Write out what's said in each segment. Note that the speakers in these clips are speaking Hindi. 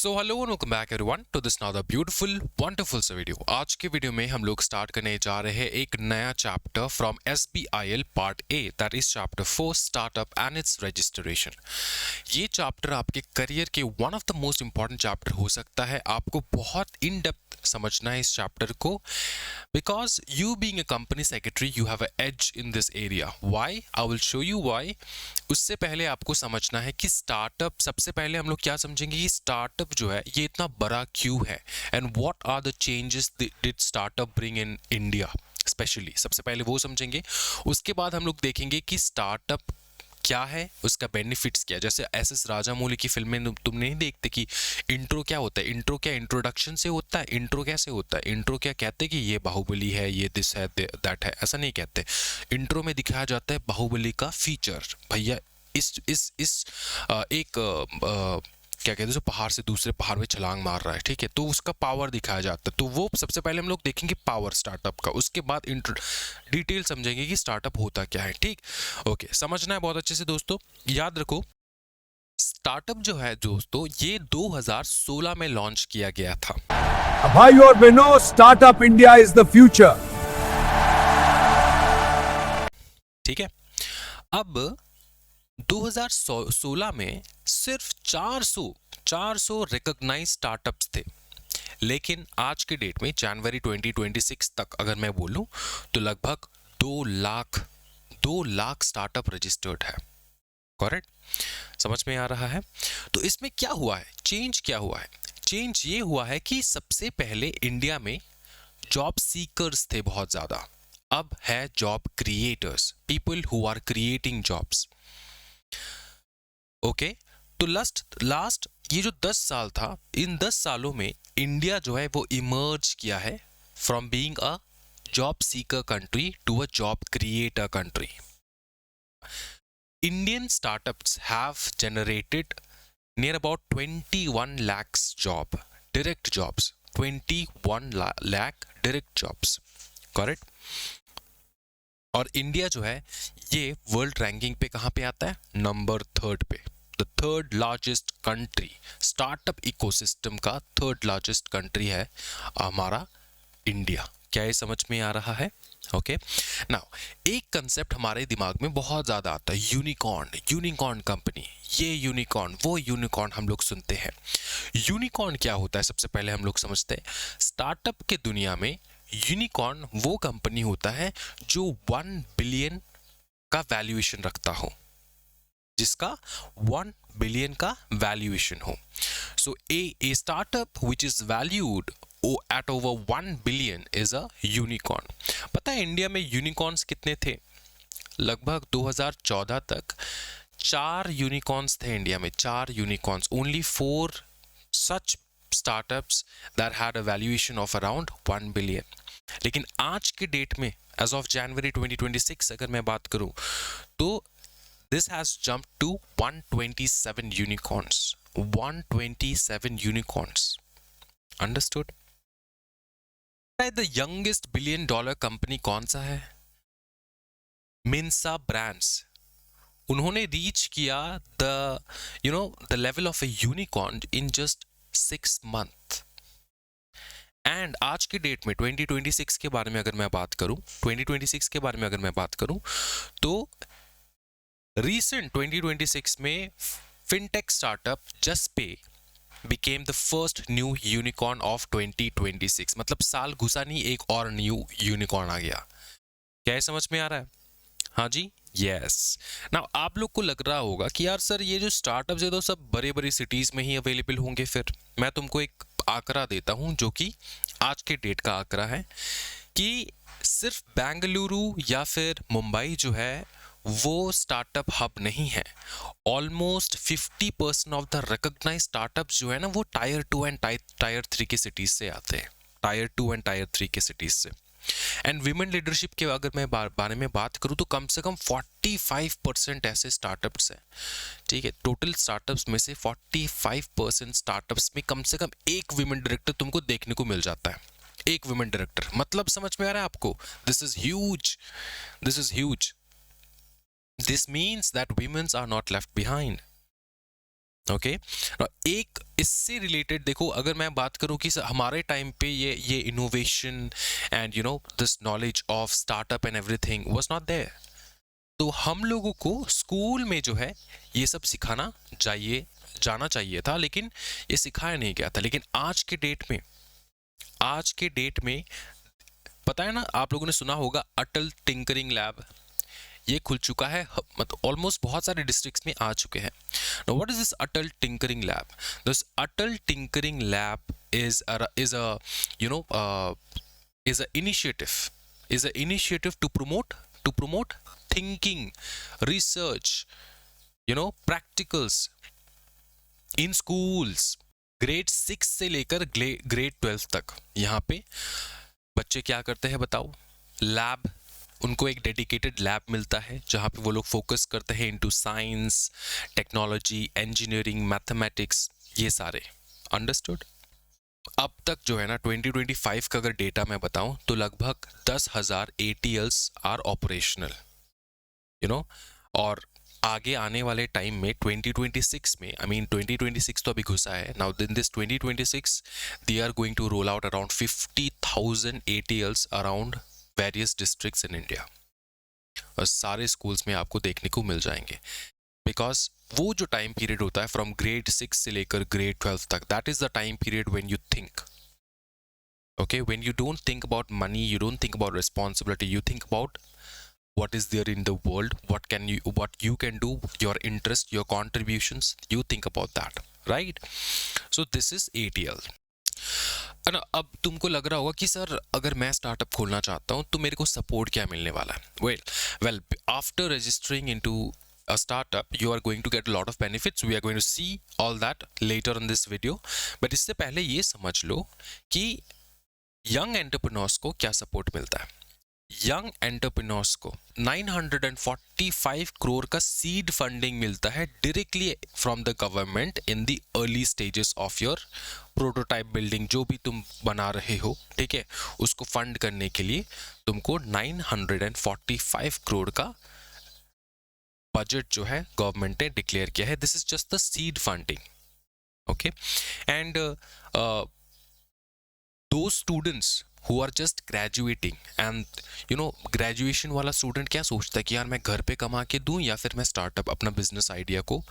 So hello and welcome back everyone to this now beautiful wonderful सा वीडियो। आज के वीडियो में हम लोग स्टार्ट करने जा रहे हैं एक नया chapter from SBIL part A, that is chapter 4 startup and it's registration. ये चैप्टर आपके करियर के one of the most important chapter हो सकता है। आपको बहुत इन डेप्थ समझना है इस चैप्टर को, because you being a company secretary you have a edge in this area. Why? I will show you why. उससे पहले आपको समझना है कि स्टार्टअप, सबसे पहले हम लोग क्या समझेंगे कि स्टार्टअप जो है ये इतना बड़ा क्यों है and what are the changes did startup bring in India specially. सबसे पहले वो समझेंगे। उसके बाद हम लोग देखेंगे कि स्टार्टअप क्या है, उसका बेनिफिट्स क्या है। जैसे SS राजामौली की फिल्म में तुम नहीं देखते कि इंट्रो क्या होता है। इंट्रो क्या इंट्रोडक्शन से होता है। इंट्रो कैसे होता है? इंट्रो क्या कहते हैं कि ये बाहुबली है, ये दिस है, दैट है, ऐसा नहीं कहते। इंट्रो में दिखाया जाता है बाहुबली का फीचर। भैया इस क्या कहते हैं, जो पहाड़ से दूसरे पहाड़ में छलांग मार रहा है, ठीक है, तो उसका पावर दिखाया जाता है। तो वो सबसे पहले हम लोग देखेंगे पावर स्टार्टअप का। उसके बाद डिटेल समझेंगे कि स्टार्टअप होता क्या है। ठीक, ओके, समझना है बहुत अच्छे से दोस्तों। याद रखो, स्टार्टअप जो है दोस्तों ये 2016 में लॉन्च किया गया था। भाई और बहनों, startup India is the future. ठीक है, अब 2016 में सिर्फ 400 रिकॉग्नाइज स्टार्टअप्स थे। लेकिन आज के डेट में जनवरी 2026 तक अगर मैं बोलूं तो लगभग 2 लाख स्टार्टअप रजिस्टर्ड है। करेक्ट? समझ में आ रहा है? तो इसमें क्या हुआ है, चेंज क्या हुआ है? चेंज ये हुआ है कि सबसे पहले इंडिया में जॉब सीकर्स थे बहुत ज्यादा, अब है job creators, people who are creating jobs. Okay, तो लास्ट ये जो 10 साल था, इन 10 सालों में इंडिया जो है वो इमर्ज किया है from being a job seeker country to a job creator country. Indian startups have generated near about 21 lakhs direct jobs, 21 lakh direct jobs, correct? और इंडिया जो है ये वर्ल्ड रैंकिंग पे कहां पे आता है? नंबर 3 पे। The third largest country, startup ecosystem का थर्ड लार्जेस्ट कंट्री है हमारा इंडिया। क्या ये समझ में आ रहा है? ओके, नाउ एक कंसेप्ट हमारे दिमाग में बहुत ज्यादा आता है, यूनिकॉर्न कंपनी। ये यूनिकॉर्न, वो यूनिकॉर्न हम लोग सुनते हैं। यूनिकॉर्न क्या होता है? सबसे पहले हम लोग समझते हैं, स्टार्टअप के दुनिया में यूनिकॉर्न वो कंपनी होता है जो 1 बिलियन का वैल्यूएशन रखता हो, जिसका 1 बिलियन का वैल्यूएशन हो। So a startup which is valued at over 1 billion is a unicorn। पता है इंडिया में यूनिकॉर्न्स कितने थे? लगभग 2014 तक 4 यूनिकॉर्न्स थे इंडिया में, 4 unicorns. Only 4 such startups that had a valuation of around 1 billion। लेकिन आज के डेट में as of January 2026 अगर मैं बात करूं तो this has jumped to 127 unicorns। 127 unicorns। Understood? The youngest $1 billion company कौन सा है? मिन्सा ब्रांड्स। उन्होंने रीच किया the level of A unicorn in just 6 months। And आज की डेट में 2026 के बारे में अगर मैं बात करूं, 2026 के बारे में अगर मैं बात करूं तो रीसेंट 2026 में fintech startup Juspay became the first new unicorn of 2026। मतलब साल घुसा नहीं, एक और न्यू यूनिकॉर्न आ गया। क्या समझ में आ रहा है? हाँ जी, यस। नाउ आप लोग को लग रहा होगा कि यार सर ये जो स्टार्टअप्स है तो सब बड़े बड़े सिटीज में ही अवेलेबल होंगे। फिर मैं तुमको एक आंकड़ा देता हूं जो कि आज के डेट का आंकड़ा है कि सिर्फ बेंगलुरु या फिर मुंबई जो है वो स्टार्टअप हब नहीं है। Almost 50% of the recognise startups जो है ना वो टायर 2 एंड टायर 3 के सिटीज से आते हैं, टायर 2 एंड टायर 3 के सिटीज से। एंड विमेन लीडरशिप के अगर मैं बारे में बात करूं तो कम से कम 45% ऐसे स्टार्टअप्स हैं। ठीक है, टोटल स्टार्टअप्स में से 45% स्टार्टअप्स में कम से कम एक विमेन डायरेक्टर तुमको देखने को मिल जाता है। एक विमेन डायरेक्टर, मतलब समझ में आ रहा है आपको? This is huge, this is huge. This means that women are not left behind। Okay. एक इससे रिलेटेड देखो, अगर मैं बात करूं कि हमारे टाइम पे ये innovation and this knowledge of startup and everything was not there, तो हम लोगों को स्कूल में जो है ये सब सिखाना जाना चाहिए था, लेकिन ये सिखाया नहीं गया था। लेकिन आज के डेट में पता है ना, आप लोगों ने सुना होगा अटल टिंकरिंग लैब, ये खुल चुका है, मतलब ऑलमोस्ट बहुत सारे डिस्ट्रिक्ट्स में आ चुके हैं। Now what is this Atal tinkering lab? This Atal tinkering lab you know uh, is a initiative to promote thinking, research, practicals in schools, grade 6 से लेकर ग्रेड 12 तक। यहाँ पे बच्चे क्या करते हैं बताओ? लैब, उनको एक डेडिकेटेड लैब मिलता है जहाँ पे वो लोग फोकस करते हैं into science, technology, engineering, mathematics, ये सारे। अंडरस्टूड? अब तक जो है ना 2025 का अगर डेटा मैं बताऊं तो लगभग 10,000 ATLs आर ऑपरेशनल, और आगे आने वाले टाइम में 2026 में, 2026 तो अभी घुसा है, now in this 2026 they are going to roll out around 50,000 ATLs around various districts in India, और सारे स्कूल्स में आपको देखने को मिल जाएंगे। बिकॉज वो जो टाइम पीरियड होता है फ्रॉम ग्रेड 6 से लेकर ग्रेड 12 तक, that is the time period when you think, okay, when you don't think about money, you don't think about responsibility, you think about what is there in the world, what you can do, your interest, your contributions, you think about that, right? So this is ATL. ना अब तुमको लग रहा होगा कि सर अगर मैं स्टार्टअप खोलना चाहता हूँ तो मेरे को सपोर्ट क्या मिलने वाला है? well after registering into a startup you are going to get a lot of benefits. We are going to see all that later in this video, but इससे पहले ये समझ लो कि यंग एंटरप्रेन्योर्स को क्या सपोर्ट मिलता है। यंग एंटरप्रेन्योर्स को 945 करोड़ का सीड फंडिंग मिलता है directly from the government in the early stages of your prototype building. जो भी तुम बना रहे हो, ठीक है, उसको फंड करने के लिए तुमको 945 करोड़ का बजट जो है गवर्नमेंट ने डिक्लेयर किया है। This is just the seed funding, okay. And those students who are just graduating, and graduation वाला स्टूडेंट क्या सोचता है कि यार मैं घर पे कमा के दूं या फिर मैं स्टार्टअप अपना बिजनेस आइडिया को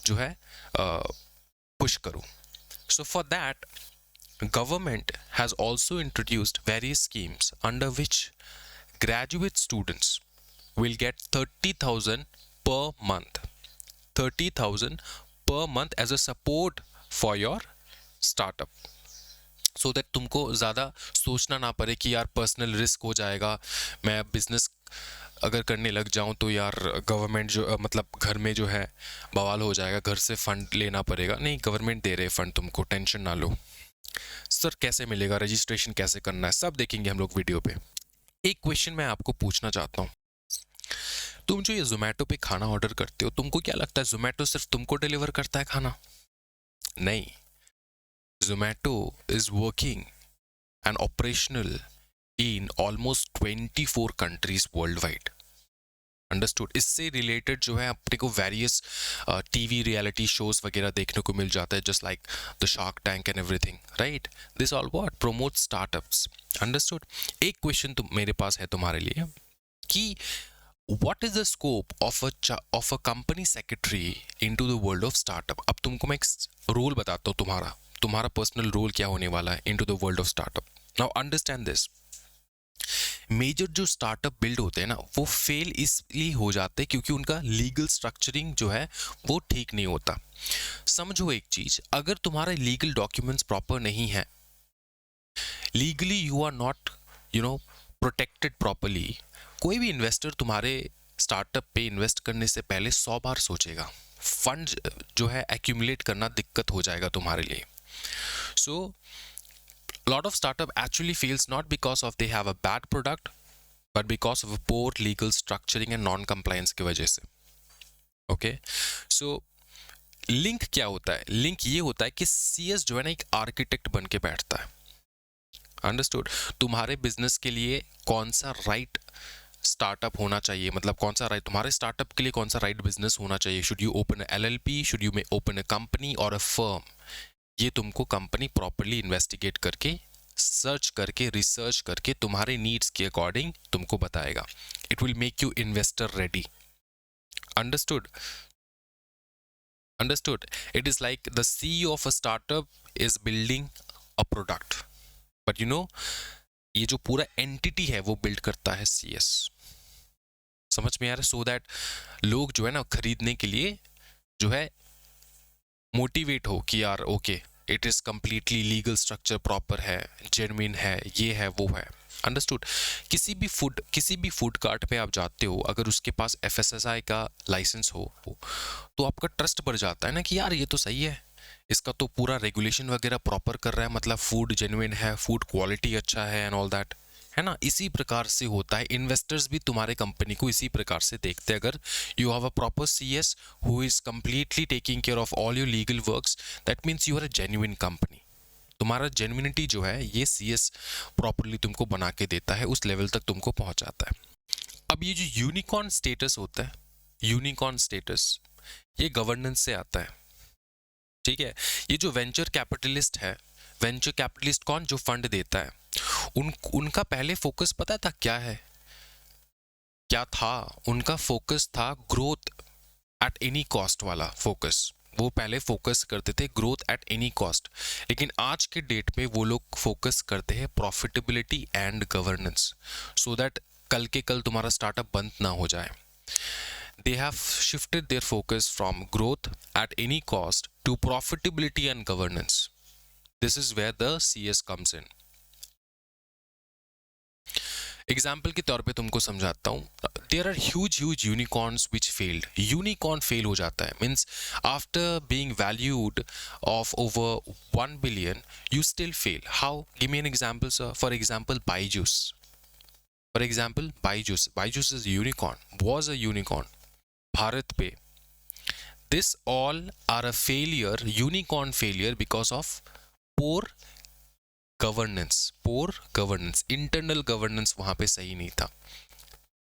जो है पुश करूं। So for that government has also introduced various schemes under which graduate students will get 30,000 per month, 30,000 per month as a support for your startup, so that तुमको ज़्यादा सोचना ना पड़े कि यार पर्सनल रिस्क हो जाएगा, मैं बिजनेस अगर करने लग जाऊं तो यार गवर्नमेंट जो मतलब घर में जो है बवाल हो जाएगा, घर से फंड लेना पड़ेगा। नहीं, गवर्नमेंट दे रहे फंड तुमको, टेंशन ना लो। सर कैसे मिलेगा, रजिस्ट्रेशन कैसे करना है, सब देखेंगे हम लोग वीडियो पे। एक क्वेश्चन मैं आपको पूछना चाहता हूँ, तुम जो ये जोमेटो पे खाना ऑर्डर करते हो, तुमको क्या लगता है जोमेटो सिर्फ तुमको डिलीवर करता है खाना? नहीं, Zomato is working and operational in almost 24 countries worldwide. Understood? इससे रिलेटेड जो है अपने को वेरियस टीवी रियलिटी शोज वगैरह देखने को मिल जाता है, just like the shark tank and everything, right? This all what promote startups. Understood? एक क्वेश्चन मेरे पास है तुम्हारे लिए कि what is the scope of a company secretary into the world of startup? अब तुमको मैं एक रोल बताता हूँ, तुम्हारा पर्सनल रोल क्या होने वाला है into the world of startup. Now understand this, major जो स्टार्टअप बिल्ड होते हैं ना, वो फेल इसलिए हो जाते हैं क्योंकि उनका लीगल स्ट्रक्चरिंग जो है वो ठीक नहीं होता। समझो एक चीज, अगर तुम्हारे लीगल डॉक्यूमेंट्स प्रॉपर नहीं है, legally you are not protected properly, कोई भी इन्वेस्टर तुम्हारे स्टार्टअप पे इन्वेस्ट करने से पहले 100 बार सोचेगा। फंड जो है एक्यूमुलेट करना दिक्कत हो जाएगा तुम्हारे लिए। So lot of startup actually fails not because of they have a bad product, but because of a poor legal structuring and non-compliance की वजह से। Okay, so लिंक क्या होता है? लिंक ये होता है कि CS जो है ना एक आर्किटेक्ट बन के बैठता है। अंडरस्टूड? तुम्हारे बिजनेस के लिए कौन सा राइट स्टार्टअप होना चाहिए, मतलब कौन सा राइट तुम्हारे स्टार्टअप के लिए कौन सा राइट बिजनेस होना चाहिए, should you open LLP, should you open a company और अ फर्म, ये तुमको कंपनी प्रॉपरली इन्वेस्टिगेट करके, सर्च करके, रिसर्च करके तुम्हारे नीड्स के अकॉर्डिंग तुमको बताएगा. It will make you investor ready. Understood? Understood. It is like the CEO of a startup is building a product, but ये जो पूरा एंटिटी है वो बिल्ड करता है CS. समझ में आ रहा है? सो दैट लोग जो है ना खरीदने के लिए जो है मोटिवेट हो कि यार okay, it is completely legal structure proper है, जेन्युइन है, ये है वो है. अंडरस्टूड? किसी भी फूड कार्ट पे आप जाते हो, अगर उसके पास FSSAI का लाइसेंस हो तो आपका ट्रस्ट बढ़ जाता है ना कि यार ये तो सही है, इसका तो पूरा रेगुलेशन वगैरह प्रॉपर कर रहा है, मतलब फूड जेन्युइन है, फूड क्वालिटी अच्छा है एंड ऑल दैट, है ना. इसी प्रकार से होता है. इन्वेस्टर्स भी तुम्हारे कंपनी को इसी प्रकार से देखते हैं. अगर you have a proper CS who is completely taking care of all your legal works, that means you are a genuine company. तुम्हारा जेन्युइनिटी जो है ये CS प्रॉपरली तुमको बना के देता है, उस लेवल तक तुमको पहुंचाता है. अब ये जो यूनिकॉर्न स्टेटस होता है, यूनिकॉर्न स्टेटस, ये गवर्नेंस से आता है. ठीक है. ये जो वेंचर कैपिटलिस्ट है, वेंचर कैपिटलिस्ट कौन, जो फंड देता है, उनका पहले फोकस पता था क्या है, क्या था? उनका फोकस था ग्रोथ एट एनी कॉस्ट वाला फोकस. वो पहले फोकस करते थे ग्रोथ एट एनी कॉस्ट, लेकिन आज के डेट में वो लोग फोकस करते हैं profitability and governance, so that कल के कल तुम्हारा स्टार्टअप बंद ना हो जाए. They have shifted their focus from growth at any cost to profitability and governance. This is where the CS comes in. Example के तौर पे तुमको समझाता हूँ. There are huge unicorns which failed. Unicorn fail हो जाता है means after being valued of over 1 billion you still fail. How? Give me an example sir. For example Byju's. Byju's is unicorn, was a unicorn. BharatPe. This all are a failure, unicorn failure because of poor governance, internal governance वहां पे सही नहीं था.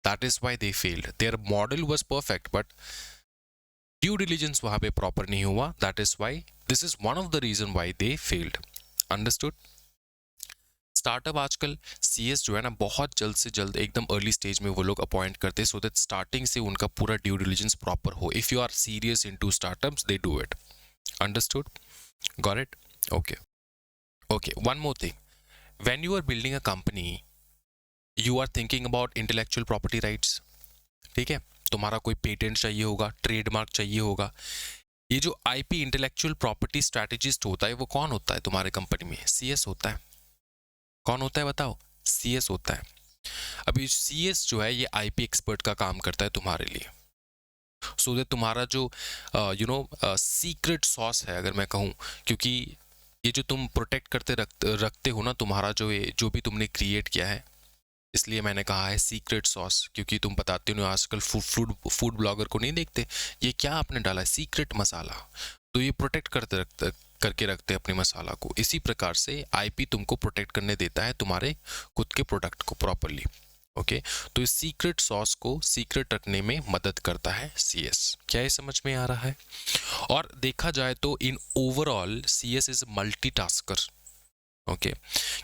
That is Y they failed. Their model was perfect but due diligence वहां पे प्रॉपर नहीं हुआ. That is why, this is one of the reason why they failed. Understood? Startup आजकल CS जो है ना बहुत जल्द से जल्द एकदम अर्ली स्टेज में वो लोग अपॉइंट करते हैं, सो दैट स्टार्टिंग से उनका पूरा ड्यू डिलिजेंस प्रॉपर हो. If you are serious into startups they do it. Understood? Got it? Okay, one more thing. When you are building a company, you are thinking about intellectual property rights. ठीक है? तुम्हारा कोई पेटेंट चाहिए होगा, ट्रेडमार्क चाहिए होगा. ये जो IP इंटेलेक्चुअल प्रॉपर्टी स्ट्रैटेजिस्ट होता है वो कौन होता है तुम्हारे कंपनी में? CS होता है. कौन होता है बताओ? CS होता है. अभी CS जो है ये IP एक्सपर्ट का काम करता है तुम्हारे लिए, सो दैट तुम्हारा जो सीक्रेट सॉस है अगर मैं कहूँ, क्योंकि ये जो तुम प्रोटेक्ट करते रखते हो ना तुम्हारा जो भी तुमने क्रिएट किया है, इसलिए मैंने कहा है सीक्रेट सॉस, क्योंकि तुम बताते हो आजकल फूड ब्लॉगर को नहीं देखते, ये क्या आपने डाला है, सीक्रेट मसाला. तो ये प्रोटेक्ट करके रखते हैं अपने मसाला को. इसी प्रकार से IP तुमको प्रोटेक्ट करने देता है तुम्हारे खुद के प्रोडक्ट को प्रॉपरली. ओके, तो इस सीक्रेट सॉस को सीक्रेट रखने में मदद करता है CS. क्या ये समझ में आ रहा है? और देखा जाए तो in overall CS is multitasker. Okay,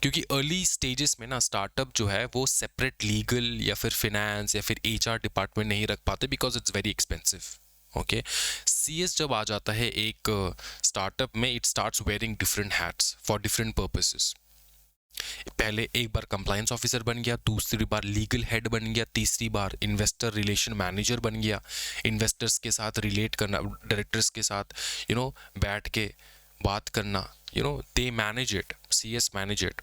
क्योंकि अर्ली स्टेजेस में ना स्टार्टअप जो है वो सेपरेट लीगल या फिर फिनेंस या फिर HR डिपार्टमेंट नहीं रख पाते because it's very expensive. Okay, CS जब आ जाता है एक स्टार्टअप में, it starts wearing different hats for different purposes. पहले एक बार कंप्लायंस ऑफिसर बन गया, दूसरी बार लीगल हेड बन गया, तीसरी बार इन्वेस्टर रिलेशन मैनेजर बन गया. इन्वेस्टर्स के साथ रिलेट करना, डायरेक्टर्स के साथ बैठ के बात करना, they manage it, CS manage it.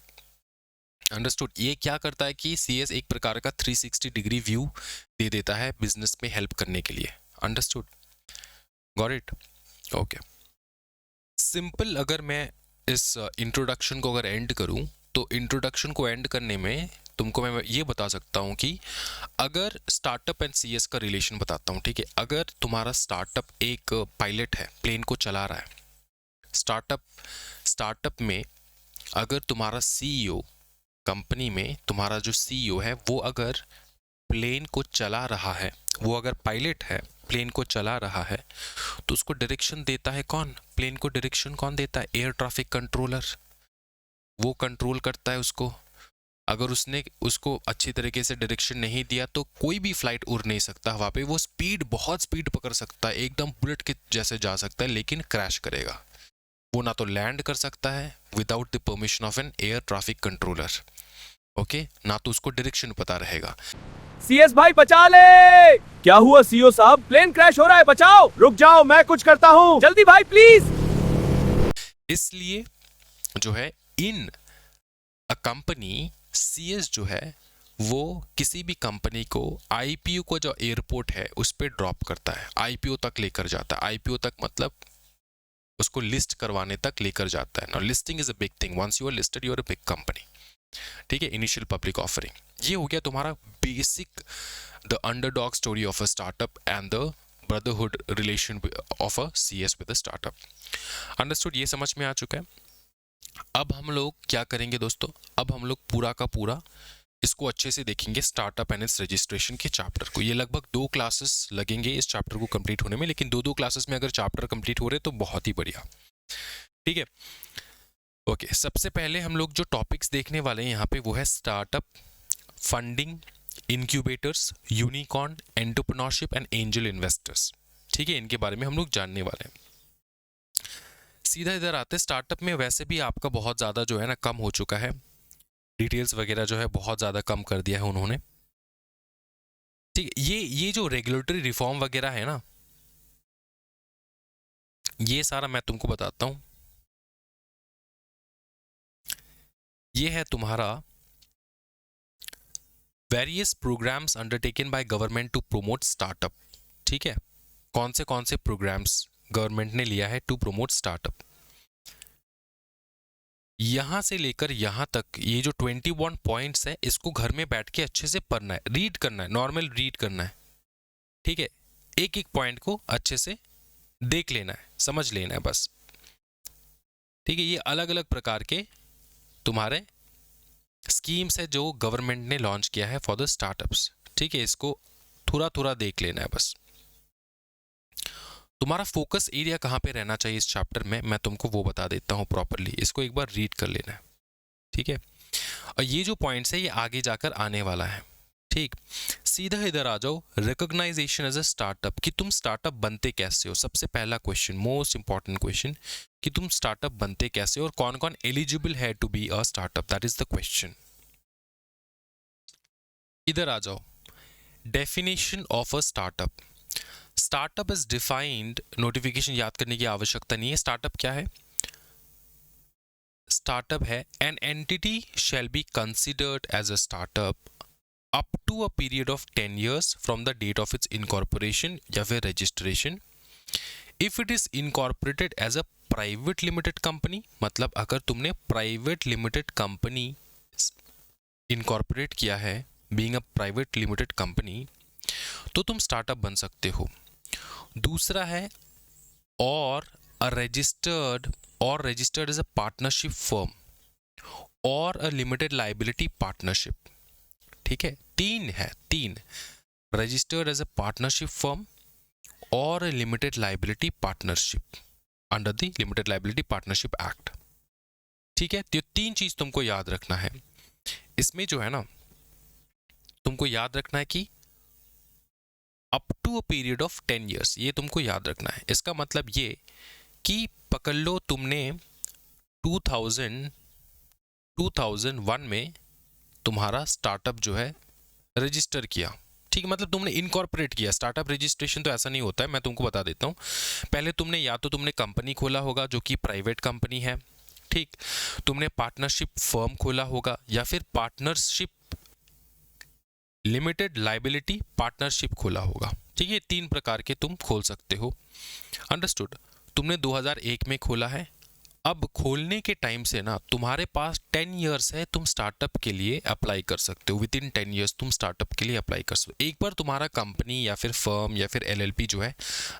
Understood? ये क्या करता है कि CS एक प्रकार का 360 डिग्री व्यू दे देता है बिजनेस में हेल्प करने के लिए. Understood? Got it? Okay. Simple अगर मैं इस इंट्रोडक्शन को अगर एंड करूं, तो इंट्रोडक्शन को एंड करने में तुमको मैं ये बता सकता हूँ कि अगर स्टार्टअप एंड CS का रिलेशन बताता हूँ. ठीक है? अगर तुम्हारा स्टार्टअप एक पायलट है, प्लेन को चला रहा है, स्टार्टअप में अगर तुम्हारा CEO, कंपनी में तुम्हारा जो CEO है वो अगर प्लेन को चला रहा है, वो अगर पायलट है, प्लेन को चला रहा है, तो उसको डायरेक्शन देता है कौन? प्लेन को डायरेक्शन कौन देता है? Air traffic controller. वो कंट्रोल करता है उसको। अगर उसने उसको अच्छी तरीके से डायरेक्शन नहीं दिया तो कोई भी फ्लाइट उड़ नहीं सकता हवा पे। वो बहुत स्पीड पकड़ सकता है, एकदम बुलेट के जैसे जा सकता है, लेकिन क्रैश करेगा। वो ना तो लैंड कर सकता है without the permission of an air traffic controller, okay, ना तो उसको डायरेक्शन पता रहेगा। सीएस भाई बचा ले। क्या हुआ सीओ साहब? प्लेन क्रैश हो रहा है, बचाओ। रुक जाओ, मैं कुछ करता हूँ, जल्दी भाई प्लीज। इसलिए जो है इन अ कंपनी, सीएस जो है वो किसी भी कंपनी को आईपीओ को जो एयरपोर्ट है उस पे ड्रॉप करता है, आईपीओ तक लेकर जाता है। आईपीओ तक मतलब उसको लिस्ट करवाने तक लेकर जाता है। Now listing is a big thing, once you are listed you are a big company, ठीक है। इनिशियल पब्लिक ऑफरिंग, ये हो गया तुम्हारा basic the underdog story of a startup and the brotherhood relation of a CS with a startup. Understood? ये समझ में आ चुका है। अब हम लोग क्या करेंगे दोस्तों? अब हम लोग पूरा का पूरा इसको अच्छे से देखेंगे, स्टार्टअप एंड इट्स रजिस्ट्रेशन के चैप्टर को। ये लगभग 2 क्लासेस लगेंगे इस चैप्टर को कंप्लीट होने में, लेकिन 2 क्लासेस में अगर चैप्टर कंप्लीट हो रहे तो बहुत ही बढ़िया, ठीक है। ओके, सबसे पहले हम लोग जो टॉपिक्स देखने वाले हैं यहाँ पे वो है startup, funding, incubators, unicorn, entrepreneurship and angel investors, ठीक है। इनके बारे में हम लोग जानने वाले हैं। सीधा इधर आते, स्टार्टअप में वैसे भी आपका बहुत ज़्यादा जो है ना कम हो चुका है, डिटेल्स वगैरह जो है बहुत ज़्यादा कम कर दिया है उन्होंने, ठीक है। ये जो रेगुलेटरी रिफॉर्म वगैरह है ना, ये सारा मैं तुमको बताता हूँ। ये है तुम्हारा various programmes undertaken by government to promote startup, ठीक है। कौन से प्रोग्राम्स गवर्नमेंट ने लिया है टू प्रोमोट स्टार्टअप। यहां से लेकर यहां तक ये जो 21 पॉइंट्स है, इसको घर में बैठ के अच्छे से पढ़ना है, रीड करना है, नॉर्मल रीड करना है, ठीक है। एक एक पॉइंट को अच्छे से देख लेना है, समझ लेना है बस, ठीक है। ये अलग अलग प्रकार के तुम्हारे स्कीम्स है जो गवर्नमेंट ने लॉन्च किया है फॉर द स्टार्टअप्स, ठीक है। इसको थोड़ा देख लेना है बस। तुम्हारा फोकस एरिया कहाँ पे रहना चाहिए इस चैप्टर में, मैं तुमको वो बता देता हूँ प्रॉपरली। इसको एक बार रीड कर लेना है, ठीक है। और ये जो पॉइंट्स है ये आगे जाकर आने वाला है, ठीक। सीधा इधर आ जाओ, रिकॉग्नाइजेशन एज अ स्टार्टअप, कि तुम स्टार्टअप बनते कैसे हो। सबसे पहला क्वेश्चन, मोस्ट इंपॉर्टेंट क्वेश्चन, कि तुम स्टार्टअप बनते कैसे हो और कौन कौन एलिजिबल है to be a startup, that is the question. इधर आ जाओ, definition of a startup. Startup is defined, notification याद करने की आवश्यकता नहीं है। स्टार्टअप क्या है? स्टार्टअप है an entity shall be considered as a startup up to a period of 10 years from the date of its incorporation या फिर registration. If it is incorporated as a private limited company, मतलब अगर तुमने प्राइवेट लिमिटेड कंपनी इनकॉर्पोरेट किया है, being a private limited company, तो तुम स्टार्टअप बन सकते हो। दूसरा है और registered as a partnership firm और अ लिमिटेड लाइबिलिटी पार्टनरशिप, ठीक है। 3 registered as a partnership firm और a limited liability partnership under the limited liability partnership act, ठीक है। तो 3 चीज तुमको याद रखना है इसमें जो है ना, तुमको याद रखना है कि up to a period of 10 years, ये तुमको याद रखना है। इसका मतलब ये कि पकड़ लो तुमने 2001 में तुम्हारा स्टार्टअप जो है रजिस्टर किया, ठीक है। मतलब तुमने इनकॉर्पोरेट किया। स्टार्टअप रजिस्ट्रेशन तो ऐसा नहीं होता है, मैं तुमको बता देता हूँ। पहले तुमने या तो तुमने कंपनी खोला होगा जो कि प्राइवेट कंपनी है, ठीक। तुमने पार्टनरशिप फर्म खोला होगा या फिर पार्टनरशिप लिमिटेड लाइबिलिटी पार्टनरशिप खोला होगा, ठीक है। 3 प्रकार के तुम खोल सकते हो, अंडरस्टूड। तुमने 2001 में खोला है। अब खोलने के टाइम से ना तुम्हारे पास 10 years है, तुम स्टार्टअप के लिए अप्लाई कर सकते हो। विद इन 10 years तुम स्टार्टअप के लिए अप्लाई कर सकते हो। एक बार तुम्हारा कंपनी या फिर फर्म या फिर एलएलपी जो है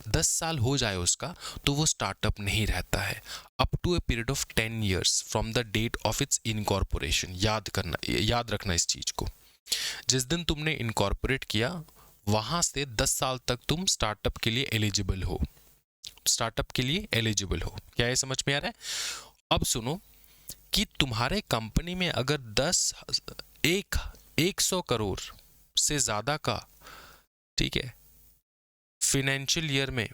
10 साल हो जाए उसका, तो वो स्टार्टअप नहीं रहता है। Up to a period of 10 years from the date of its incorporation, याद रखना इस चीज को, जिस दिन तुमने इनकॉर्पोरेट किया वहां से 10 साल तक तुम स्टार्टअप के लिए एलिजिबल हो, स्टार्टअप के लिए एलिजिबल हो। क्या ये समझ में आ रहा है? अब सुनो कि तुम्हारे कंपनी में अगर 100 करोड़ से ज्यादा का, ठीक है, फाइनेंशियल ईयर में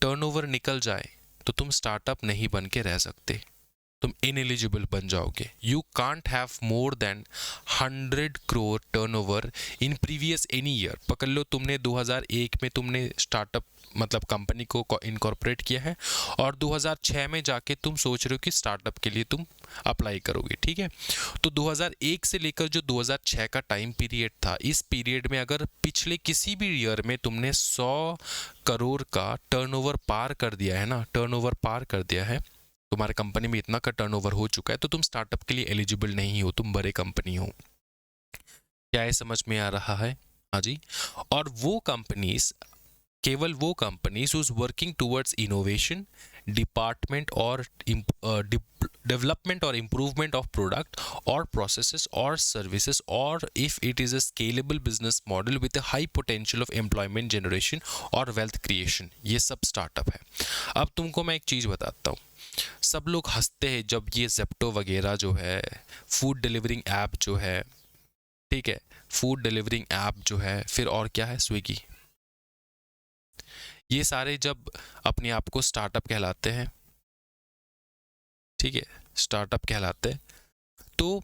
टर्नओवर निकल जाए तो तुम स्टार्टअप नहीं बन के रह सकते, तुम इनएलिजिबल बन जाओगे। You can't have more than 100 crore turnover in previous any year. पकड़ लो तुमने 2001 में तुमने स्टार्टअप मतलब कंपनी को इनकॉर्पोरेट किया है और 2006 में जाके तुम सोच रहे हो कि स्टार्टअप के लिए तुम अप्लाई करोगे, ठीक है। तो 2001 से लेकर जो 2006 का टाइम पीरियड था, इस पीरियड में अगर पिछले किसी भी ईयर में तुमने 100 करोड़ का टर्नओवर पार कर दिया है ना, टर्नओवर पार कर दिया है, तुम्हारे कंपनी में इतना का टर्नओवर हो चुका है, तो तुम स्टार्टअप के लिए एलिजिबल नहीं हो, तुम बड़े कंपनी हो। क्या ये समझ में आ रहा है? हाँ जी। और वो कंपनीज, केवल वो companies whose working towards innovation, department और डेवलपमेंट और इम्प्रूवमेंट ऑफ प्रोडक्ट और प्रोसेसेस और सर्विसेज, और if it is a scalable business model with a high potential of employment generation और वेल्थ क्रिएशन, ये सब स्टार्टअप है। अब तुमको मैं एक चीज बताता हूँ, सब लोग हंसते हैं जब ये जेप्टो वगैरह जो है, फूड डिलीवरिंग ऐप जो है, ठीक है, फूड डिलीवरिंग ऐप जो है, फिर और क्या है, स्विगी, ये सारे जब अपने आप को स्टार्टअप कहलाते हैं, ठीक है, स्टार्टअप कहलाते हैं, तो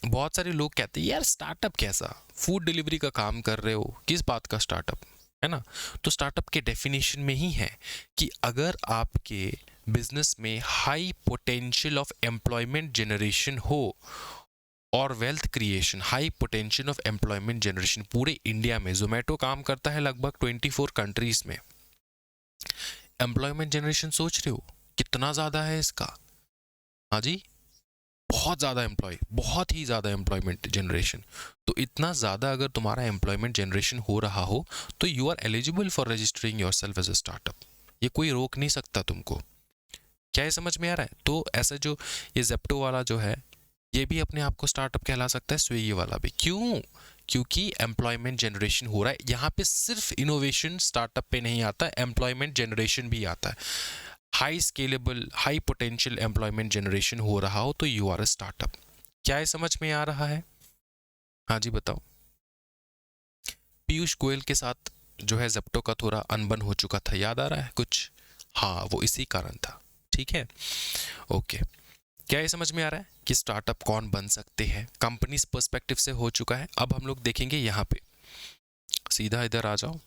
बहुत सारे लोग कहते हैं यार स्टार्टअप कैसा, फूड डिलीवरी का काम कर रहे हो, किस बात का स्टार्टअप, है ना। तो स्टार्टअप के डेफिनेशन में ही है कि अगर आपके बिजनेस में high potential of employment generation हो और wealth creation, high potential of employment generation. पूरे इंडिया में जोमेटो काम करता है लगभग 24 कंट्रीज में। एम्प्लॉयमेंट जनरेशन सोच रहे हो कितना ज्यादा है इसका? हाँ जी, बहुत ज़्यादा एम्प्लॉय, बहुत ही ज़्यादा एम्प्लॉयमेंट जनरेशन। तो इतना ज़्यादा अगर तुम्हारा एम्प्लॉयमेंट जनरेशन हो रहा हो तो you are eligible for registering your self as a startup. ये कोई रोक नहीं सकता तुमको। क्या ये समझ में आ रहा है? तो ऐसा जो ये जेप्टो वाला जो है, ये भी अपने आप को स्टार्टअप कहला सकता है, स्विगी वाला भी। क्यों? क्योंकि एम्प्लॉयमेंट जनरेशन हो रहा है यहाँ पे। सिर्फ इनोवेशन स्टार्टअप पे नहीं आता, एम्प्लॉयमेंट जनरेशन भी आता है। High scalable, high potential employment generation हो रहा हो तो यू आर अ स्टार्टअप। क्या ये समझ में आ रहा है? हाँ जी बताओ। पीयूष गोयल के साथ जो है जेप्टो का थोड़ा अनबन हो चुका था, याद आ रहा है कुछ? हाँ, वो इसी कारण था। ठीक है, ओके। क्या ये समझ में आ रहा है कि स्टार्टअप कौन बन सकते हैं? कंपनीज पर्सपेक्टिव से हो चुका है। अब हम लोग देखेंगे यहाँ पे, सीधा इधर आ जाओ।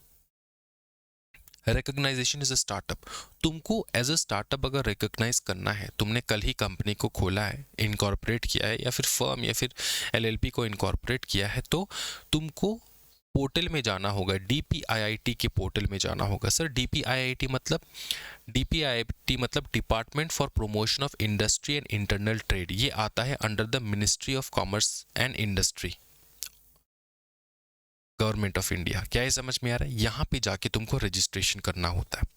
Recognisation is a startup. तुमको एज अ स्टार्टअप अगर रिकॉग्नाइज करना है, तुमने कल ही कंपनी को खोला है, इनकॉर्पोरेट किया है, या फिर फर्म या फिर एलएलपी को इनकॉर्पोरेट किया है, तो तुमको पोर्टल में जाना होगा, डीपीआईआईटी के पोर्टल में जाना होगा। सर डीपीआईआईटी मतलब? डीपीआईआईटी मतलब department for promotion of industry and internal trade. ये आता है under the ministry of commerce and industry, government of India. क्या ये समझ में आ रहा है? यहाँ पे जाके तुमको रजिस्ट्रेशन करना होता है।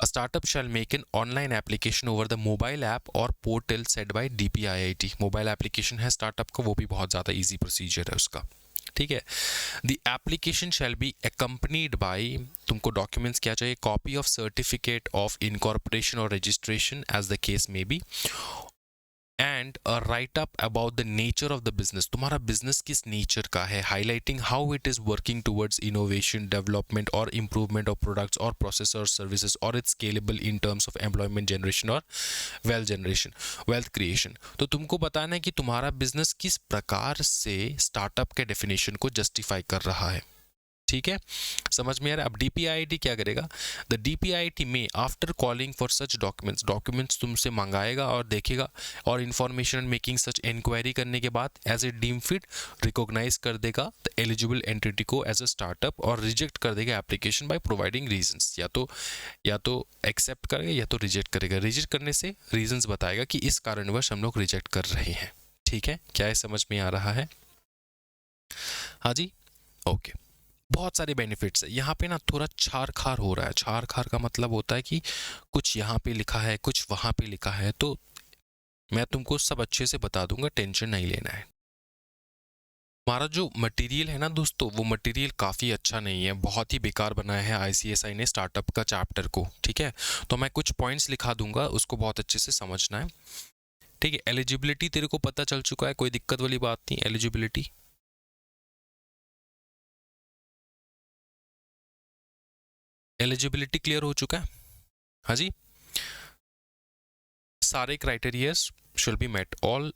A startup shall make an online application over the mobile app or portal set by DPIIT। Mobile application है स्टार्टअप का, वो भी बहुत ज़्यादा इजी प्रोसीजर है उसका। ठीक है। The application shall be accompanied by, तुमको डॉक्यूमेंट्स क्या चाहिए? Copy of certificate of incorporation और registration as the case may be, and a write up about the nature of the business. तुम्हारा बिजनेस किस नेचर का है, highlighting how it is working towards innovation, development और इम्प्रूवमेंट ऑफ प्रोडक्ट्स और प्रोसेस और सर्विसेज, और it's scalable in terms of employment generation और वेल्थ क्रिएशन। तो तुमको बताना है कि तुम्हारा बिजनेस किस प्रकार से स्टार्टअप के डेफिनेशन को जस्टिफाई कर रहा है। ठीक है, समझ में आ रहा है? अब डीपीआईआईटी क्या करेगा? द डीपीआईआईटी में after calling for such documents तुमसे मंगाएगा और देखेगा, और इन्फॉर्मेशन मेकिंग सच इंक्वायरी करने के बाद as a deem fit recognise कर देगा द एलिजिबल एंटिटी को एज अ स्टार्टअप, और रिजेक्ट कर देगा एप्लीकेशन बाय प्रोवाइडिंग रीजंस। या तो एक्सेप्ट करेगा या तो रिजेक्ट करेगा। रिजेक्ट करने से रीजंस बताएगा कि इस कारणवश हम लोग रिजेक्ट कर रहे हैं। ठीक है, क्या ये समझ में आ रहा है? हाँ जी, ओके। बहुत सारे बेनिफिट्स है यहाँ पे ना। थोड़ा छार खार हो रहा है। छार खार का मतलब होता है कि कुछ यहाँ पे लिखा है, कुछ वहाँ पे लिखा है, तो मैं तुमको सब अच्छे से बता दूंगा, टेंशन नहीं लेना है। हमारा जो मटेरियल है ना दोस्तों, वो मटेरियल काफ़ी अच्छा नहीं है, बहुत ही बेकार बनाया है आईसीएसआई ने स्टार्टअप का चैप्टर को। ठीक है, तो मैं कुछ पॉइंट्स लिखा दूंगा, उसको बहुत अच्छे से समझना है। ठीक है, एलिजिबिलिटी तेरे को पता चल चुका है, कोई दिक्कत वाली बात नहीं। एलिजिबिलिटी एलिजिबिलिटी क्लियर हो चुका है? हाँ जी, सारे criterias should be met, all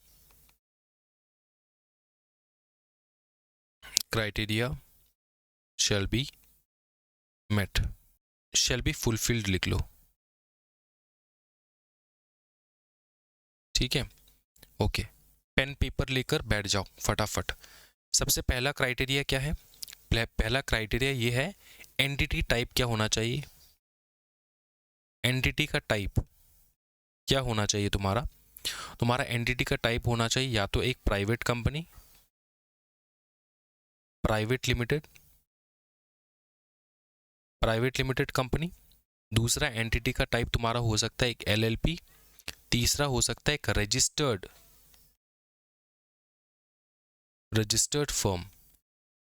criteria shall be met, shall be fulfilled लिख लो। ठीक है, ओके, पेन पेपर लेकर बैठ जाओ फटाफट। सबसे पहला क्राइटेरिया क्या है? पहला क्राइटेरिया ये है, एंटिटी टाइप क्या होना चाहिए? एंटिटी का टाइप क्या होना चाहिए तुम्हारा? तुम्हारा एंटिटी का टाइप होना चाहिए या तो एक private company, private limited company. दूसरा एंटिटी का टाइप तुम्हारा हो सकता है एक एलएलपी। तीसरा हो सकता है एक रजिस्टर्ड फर्म।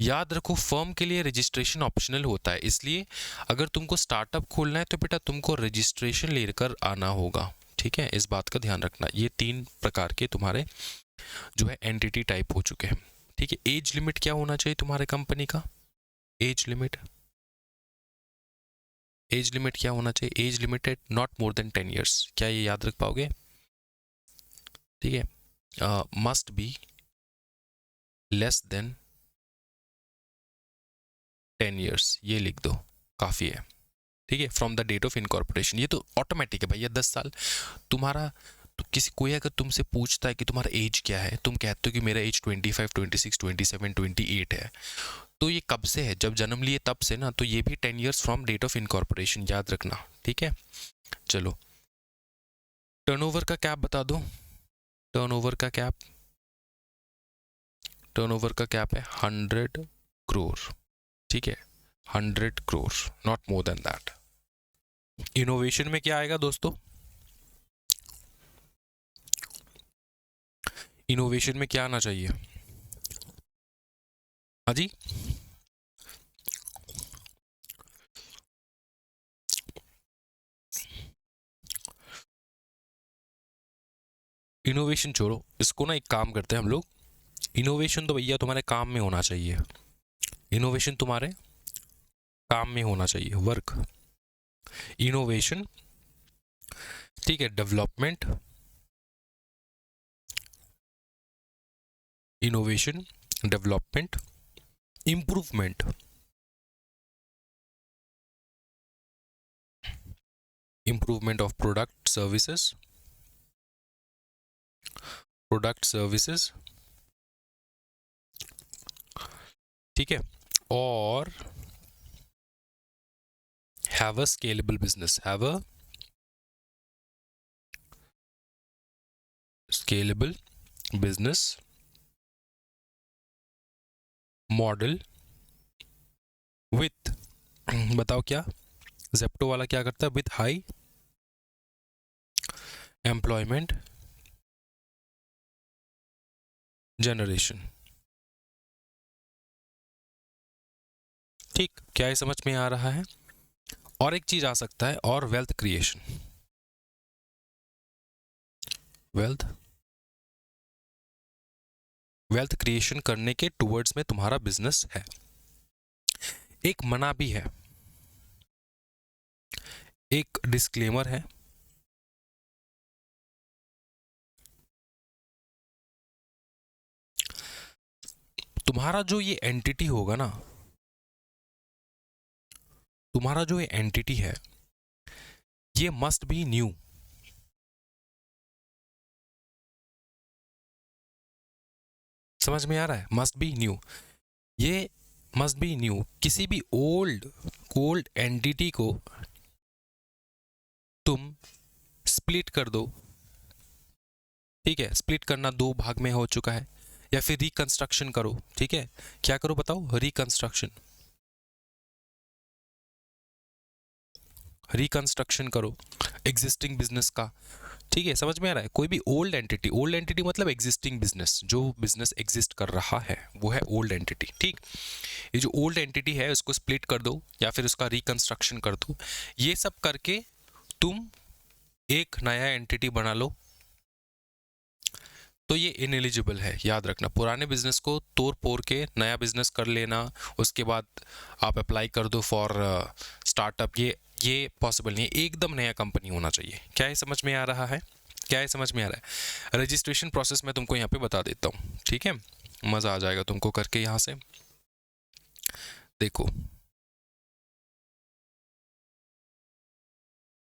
याद रखो, फर्म के लिए रजिस्ट्रेशन ऑप्शनल होता है, इसलिए अगर तुमको स्टार्टअप खोलना है तो बेटा तुमको रजिस्ट्रेशन लेकर आना होगा। ठीक है, इस बात का ध्यान रखना। ये 3 प्रकार के तुम्हारे जो है एंटिटी टाइप हो चुके हैं। ठीक है, एज लिमिट क्या होना चाहिए तुम्हारे कंपनी का? एज लिमिट क्या होना चाहिए? Age limited not more than 10 years. क्या ये याद रख पाओगे? ठीक है, must be less than 10 years, ये लिख दो, काफ़ी है। ठीक है, from the date of incorporation, ये तो ऑटोमेटिक है भैया। 10 साल तुम्हारा, तो किसी कोई अगर तुमसे पूछता है कि तुम्हारा एज क्या है, तुम कहते हो कि मेरा एज 25, 26, 27, 28 है, तो ये कब से है? जब जन्म लिए तब से ना, तो ये भी 10 years from date of incorporation, याद रखना। ठीक है, चलो, टर्नओवर का कैप बता दो। टर्नओवर का कैप है 100 करोड़। ठीक है, 100 crore, not more then that. Innovation में क्या आएगा दोस्तों? इनोवेशन में क्या आना चाहिए? हाँ जी, इनोवेशन छोड़ो, इसको ना एक काम करते हैं हम लोग। इनोवेशन तो भैया तुम्हारे काम में होना चाहिए, इनोवेशन तुम्हारे काम में होना चाहिए, वर्क इनोवेशन। ठीक है, development, innovation, development, improvement, improvement of product services. ठीक है, और have a scalable business, have a scalable business model with, बताओ क्या जेप्टो वाला क्या करता है? With high employment generation. ठीक, क्या ये समझ में आ रहा है? और एक चीज आ सकता है, और वेल्थ क्रिएशन, वेल्थ क्रिएशन करने के टुवर्ड्स में तुम्हारा बिजनेस है। एक मना भी है, एक डिस्क्लेमर है। तुम्हारा जो ये एंटिटी होगा ना, तुम्हारा जो ये एंटिटी है, ये मस्ट बी न्यू। समझ में आ रहा है? मस्ट बी न्यू, ये मस्ट बी न्यू। किसी भी ओल्ड एंटिटी को तुम स्प्लिट कर दो। ठीक है, स्प्लिट करना 2 भाग में हो चुका है, या फिर रिकंस्ट्रक्शन करो। ठीक है, क्या करो बताओ? रिकंस्ट्रक्शन करो एग्जिस्टिंग बिजनेस का। ठीक है, समझ में आ रहा है? कोई भी ओल्ड एंटिटी मतलब एग्जिस्टिंग बिजनेस, जो बिजनेस एग्जिस्ट कर रहा है वो है ओल्ड एंटिटी। ठीक, ये जो ओल्ड एंटिटी है उसको स्प्लिट कर दो या फिर उसका रिकंस्ट्रक्शन कर दो, ये सब करके तुम एक नया एंटिटी बना लो, तो ये इनएलिजिबल है। याद रखना, पुराने बिजनेस को तोड़ फोड़ के नया बिजनेस कर लेना, उसके बाद आप अप्लाई कर दो फॉर स्टार्टअप, ये पॉसिबल नहीं है। एकदम नया कंपनी होना चाहिए। क्या ये समझ में आ रहा है? क्या ये समझ में आ रहा है? रजिस्ट्रेशन प्रोसेस मैं तुमको यहाँ पे बता देता हूँ, ठीक है? मज़ा आ जाएगा तुमको करके। यहाँ से देखो,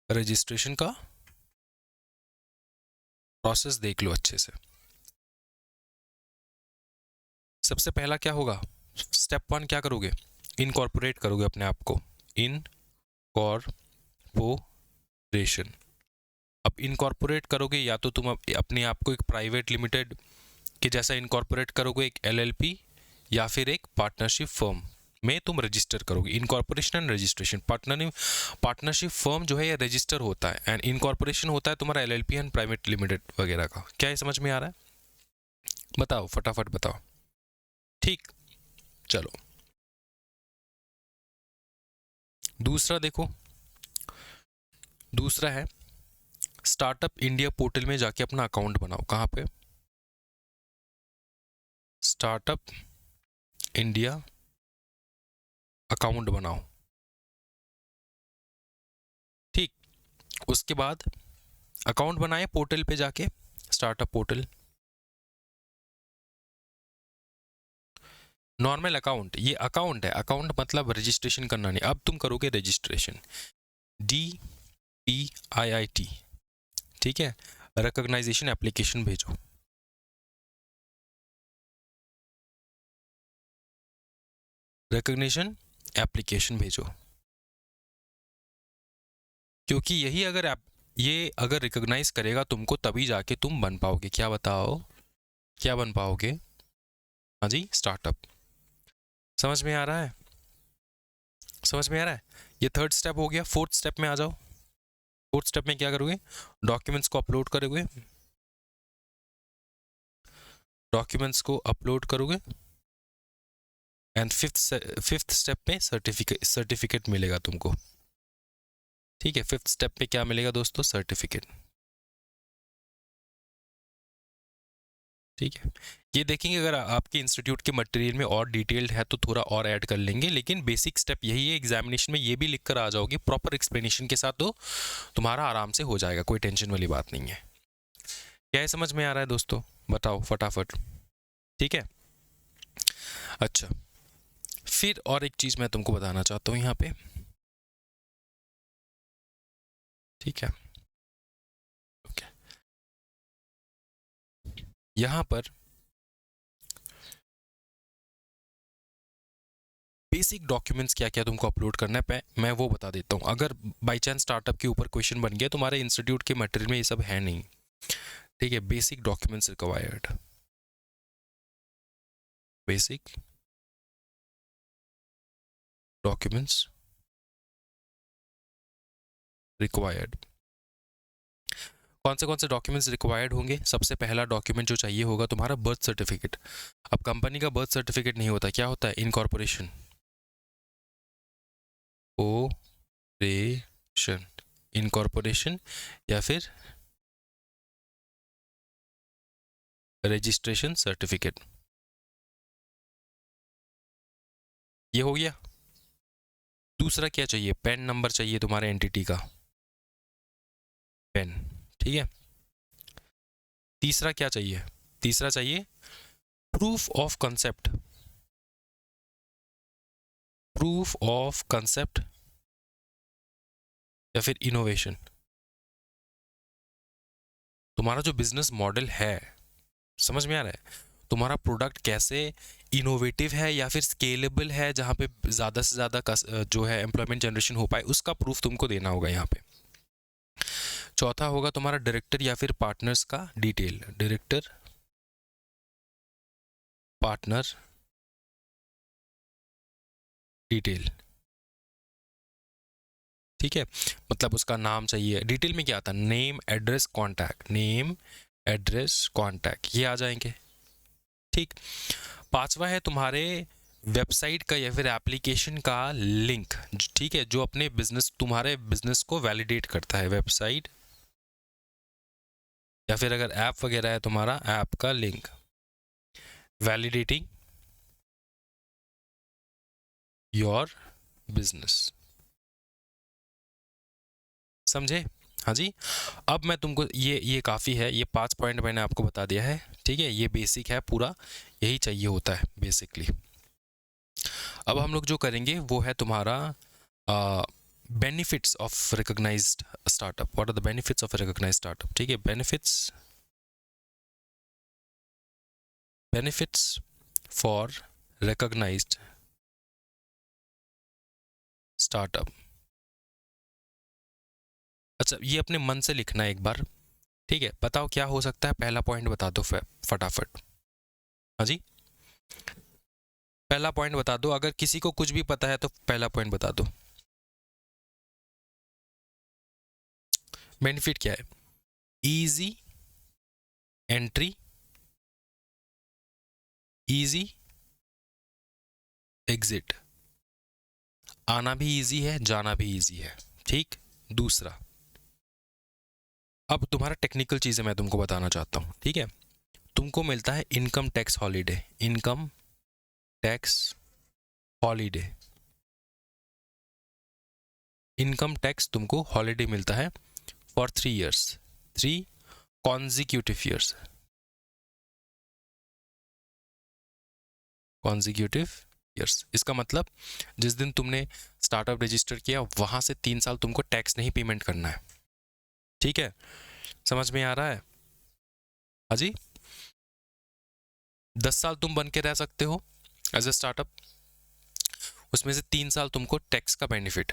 रजिस्ट्रेशन का प्रोसेस देख लो अच्छे से। सबसे पहला क्या होगा? स्टेप 1 क्या करोगे? इनकॉर्पोरेट करोगे अपने आप को, इनकॉर्पोरेशन। अब इनकॉर्पोरेट करोगे या तो तुम अपने आप को एक प्राइवेट लिमिटेड के जैसा इनकॉर्पोरेट करोगे, एक एलएलपी, या फिर एक पार्टनरशिप फर्म में तुम रजिस्टर करोगे। Incorporation and registration, partnership firm जो है ये रजिस्टर होता है, एंड इनकॉर्पोरेशन होता है तुम्हारा एलएलपी एंड प्राइवेट लिमिटेड वगैरह का। क्या ये समझ में आ रहा है? बताओ, फटाफट बताओ। ठीक, चलो दूसरा देखो। दूसरा है स्टार्टअप इंडिया पोर्टल में जाके अपना अकाउंट बनाओ। कहाँ पे? स्टार्टअप इंडिया अकाउंट बनाओ। ठीक, उसके बाद अकाउंट बनाए पोर्टल पे जाके, स्टार्टअप पोर्टल, नॉर्मल अकाउंट, ये अकाउंट है, अकाउंट मतलब रजिस्ट्रेशन करना नहीं। अब तुम करोगे रजिस्ट्रेशन, DPIIT, ठीक है? रिकॉग्नाइजेशन एप्लीकेशन भेजो। रिकॉग्निशन एप्लीकेशन भेजो, क्योंकि यही अगर ये अगर रिकॉग्नाइज करेगा तुमको, तभी जाके तुम बन पाओगे। क्या बताओ, क्या बन पाओगे? हाँ जी, स्टार्टअप। समझ में आ रहा है? समझ में आ रहा है? ये थर्ड स्टेप हो गया। फोर्थ स्टेप में आ जाओ। फोर्थ स्टेप में क्या करोगे? डॉक्यूमेंट्स को अपलोड करोगे, डॉक्यूमेंट्स को अपलोड करोगे, एंड फिफ्थ स्टेप में सर्टिफिकेट मिलेगा तुमको। ठीक है, फिफ्थ स्टेप पे क्या मिलेगा दोस्तों? सर्टिफिकेट। ठीक है, ये देखेंगे अगर आपके इंस्टीट्यूट के मटेरियल में और डिटेल्ड है तो थोड़ा और ऐड कर लेंगे, लेकिन बेसिक स्टेप यही है। एग्जामिनेशन में ये भी लिख कर आ जाओगे प्रॉपर एक्सप्लेनेशन के साथ, तो तुम्हारा आराम से हो जाएगा, कोई टेंशन वाली बात नहीं है। क्या है, समझ में आ रहा है दोस्तों? बताओ फटाफट। ठीक है, अच्छा, फिर और एक चीज़ मैं तुमको बताना चाहता हूँ यहाँ पे। ठीक है, ओके, यहाँ पर बेसिक डॉक्यूमेंट्स क्या क्या तुमको अपलोड करना है मैं वो बता देता हूँ। अगर बाई चांस स्टार्टअप के ऊपर क्वेश्चन बन गया, तुम्हारे इंस्टीट्यूट के मटेरियल में ये सब है नहीं। ठीक है, basic documents required, basic documents required. कौन से डॉक्यूमेंट्स रिक्वायर्ड होंगे? सबसे पहला डॉक्यूमेंट जो चाहिए होगा तुम्हारा बर्थ सर्टिफिकेट। अब कंपनी का बर्थ सर्टिफिकेट नहीं होता, क्या होता है? इनकॉर्पोरेशन, ओरेशन, इनकॉर्पोरेशन या फिर रजिस्ट्रेशन सर्टिफिकेट। ये हो गया। दूसरा क्या चाहिए? पैन नंबर चाहिए तुम्हारे एंटिटी का, पैन। ठीक है, तीसरा क्या चाहिए? तीसरा चाहिए proof of concept, proof of concept या फिर इनोवेशन। तुम्हारा जो बिजनेस मॉडल है, समझ में आ रहा है? तुम्हारा प्रोडक्ट कैसे इनोवेटिव है या फिर स्केलेबल है, जहाँ पे ज़्यादा से ज़्यादा जो है एम्प्लॉयमेंट जनरेशन हो पाए, उसका प्रूफ तुमको देना होगा यहाँ पे। चौथा होगा तुम्हारा डायरेक्टर या फिर पार्टनर्स का डिटेल, डायरेक्टर, पार्टनर डिटेल। ठीक है, मतलब उसका नाम चाहिए, डिटेल में क्या आता है, name address contact, name address contact, ये आ जाएंगे। ठीक, पांचवा है तुम्हारे वेबसाइट का या फिर एप्लीकेशन का लिंक, ठीक है, जो अपने बिजनेस, तुम्हारे बिजनेस को वैलिडेट करता है, वेबसाइट या फिर अगर ऐप वगैरह है तुम्हारा, ऐप का लिंक, वैलिडेटिंग योर बिजनेस। समझे? हाँ जी। अब मैं तुमको ये काफ़ी है, ये 5 पॉइंट मैंने आपको बता दिया है, ठीक है, ये बेसिक है पूरा, यही चाहिए होता है बेसिकली। अब हम लोग जो करेंगे वो है तुम्हारा benefits of recognised startup. What are the benefits of recognised startup? ठीक है, बेनिफिट्स फॉर रिकॉग्नाइज्ड स्टार्टअप। अच्छा, ये अपने मन से लिखना है एक बार, ठीक है, बताओ क्या हो सकता है, पहला पॉइंट बता दो फटाफट। हाँ जी, पहला पॉइंट बता दो, अगर किसी को कुछ भी पता है तो पहला पॉइंट बता दो। बेनिफिट क्या है? इजी एंट्री, इजी एग्जिट, आना भी इजी है, जाना भी इजी है। ठीक, दूसरा, अब तुम्हारा टेक्निकल चीज़ें मैं तुमको बताना चाहता हूँ, ठीक है, तुमको मिलता है income tax holiday, income tax holiday, income tax तुमको हॉलीडे मिलता है for 3 years, 3 consecutive years, consecutive years। इसका मतलब जिस दिन तुमने स्टार्टअप रजिस्टर किया वहां से 3 साल तुमको टैक्स नहीं पेमेंट करना है। ठीक है, समझ में आ रहा है? हाँ जी, 10 साल तुम बन के रह सकते हो एज ए स्टार्टअप, उसमें से 3 साल तुमको टैक्स का बेनिफिट।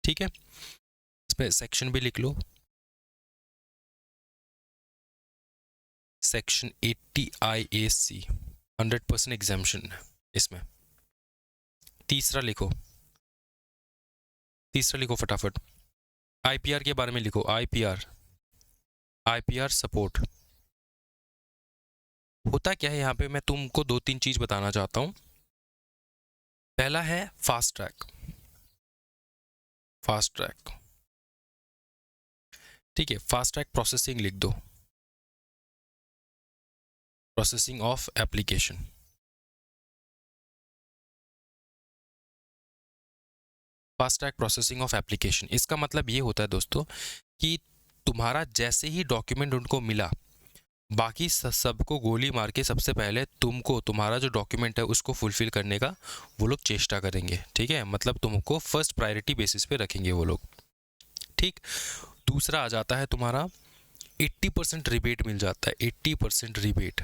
ठीक है, इसमें सेक्शन भी लिख लो, सेक्शन 80 IAC 100% एग्जाम्पशन इसमें। तीसरा लिखो, तीसरा लिखो फटाफट, IPR के बारे में लिखो, IPR सपोर्ट। होता क्या है यहाँ पे, मैं तुमको 2-3 चीज बताना चाहता हूँ। पहला है फास्ट ट्रैक, फास्ट ट्रैक, ठीक है, फास्ट ट्रैक प्रोसेसिंग लिख दो, processing of application. Fast track processing of application, इसका मतलब ये होता है दोस्तों कि तुम्हारा जैसे ही डॉक्यूमेंट उनको मिला, बाकी सबको गोली मार के सबसे पहले तुमको तुम्हारा जो डॉक्यूमेंट है उसको फुलफिल करने का वो लोग चेष्टा करेंगे। ठीक है, मतलब तुमको फर्स्ट प्रायोरिटी बेसिस पे रखेंगे वो लोग। ठीक, दूसरा आ जाता है तुम्हारा 80% रिबेट मिल जाता है, 80% रिबेट,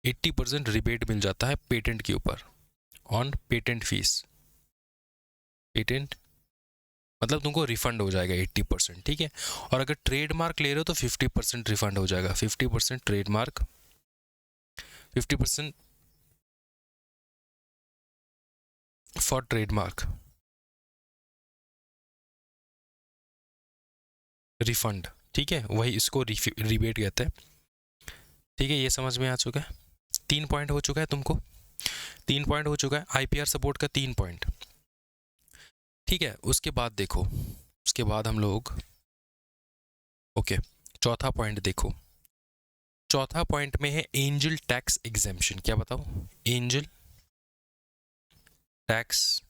80% रिबेट मिल जाता है पेटेंट के ऊपर, ऑन पेटेंट फीस। पेटेंट मतलब तुमको रिफंड हो जाएगा 80%। ठीक है, और अगर ट्रेडमार्क ले रहे हो तो 50% रिफंड हो जाएगा, 50% ट्रेडमार्क, 50% फॉर ट्रेडमार्क रिफंड। ठीक है, वही इसको रिबेट कहते हैं। ठीक है, ये समझ में आ चुका है? 3 पॉइंट हो चुका है तुमको, 3 पॉइंट हो चुका है IPR सपोर्ट का, 3 पॉइंट। ठीक है, उसके बाद देखो, उसके बाद हम लोग ओके, चौथा पॉइंट देखो, चौथा पॉइंट में है एंजल टैक्स एग्जेम्पशन। क्या बताओ? Angel tax